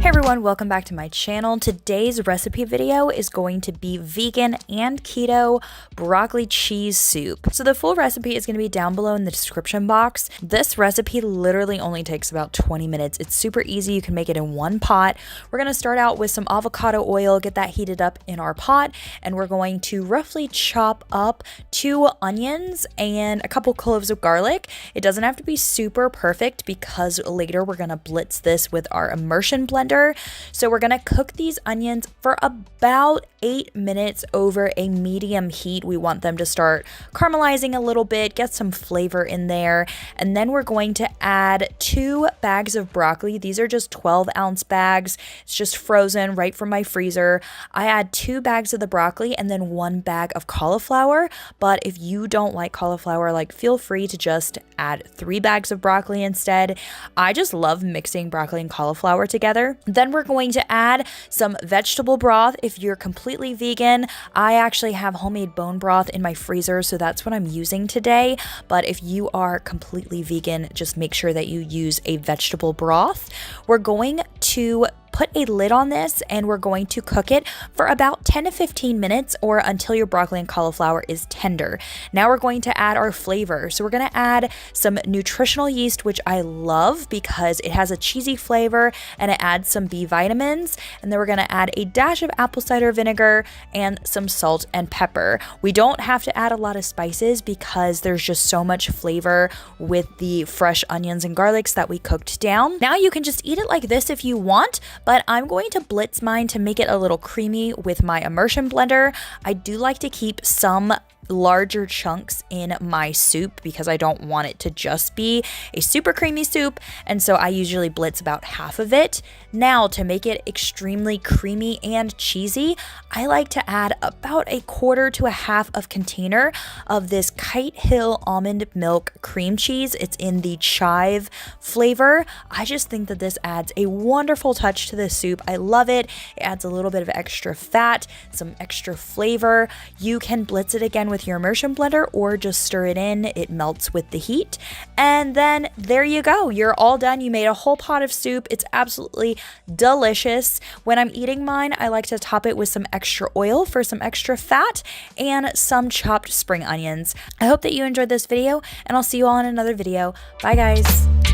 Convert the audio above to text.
Hey everyone, welcome back to my channel. Today's recipe video is going to be vegan and keto broccoli cheese soup. So the full recipe is going to be down below in the description box. This recipe literally only takes about 20 minutes. It's super easy. You can make it in one pot. We're going to start out with some avocado oil, get that heated up in our pot, and we're going to roughly chop up 2 onions and a couple cloves of garlic. It doesn't have to be super perfect because later we're going to blitz this with our immersion blender. So we're gonna cook these onions for about 8 minutes over a medium heat. We want them to start caramelizing a little bit, get some flavor in there. And then we're going to add 2 bags of broccoli. These are just 12-ounce bags. It's just frozen right from my freezer. I add 2 bags of the broccoli and then 1 bag of cauliflower. But if you don't like cauliflower, feel free to just add 3 bags of broccoli instead. I just love mixing broccoli and cauliflower together. Then we're going to add some vegetable broth. If you're completely vegan, I actually have homemade bone broth in my freezer, so that's what I'm using today. But if you are completely vegan, just make sure that you use a vegetable broth. We're going to put a lid on this and we're going to cook it for about 10 to 15 minutes or until your broccoli and cauliflower is tender. Now we're going to add our flavor. So we're going to add some nutritional yeast, which I love because it has a cheesy flavor and it adds some B vitamins. And then we're going to add a dash of apple cider vinegar and some salt and pepper. We don't have to add a lot of spices because there's just so much flavor with the fresh onions and garlics that we cooked down. Now you can just eat it like this if you want, but I'm going to blitz mine to make it a little creamy with my immersion blender. I do like to keep some larger chunks in my soup because I don't want it to just be a super creamy soup, and so I usually blitz about half of it. Now to make it extremely creamy and cheesy, I like to add about 1/4 to 1/2 of container of this Kite almond milk cream cheese. It's in the Chive flavor. I just think that this adds a wonderful touch to the soup. I love it. It adds a little bit of extra fat, some extra flavor. You can blitz it again with your immersion blender or just stir it in. It melts with the heat. And then there you go. You're all done. You made a whole pot of soup. It's absolutely delicious. When I'm eating mine, I like to top it with some extra oil for some extra fat and some chopped spring onions. I hope that you enjoyed this video and I'll see you all in another video. Bye guys.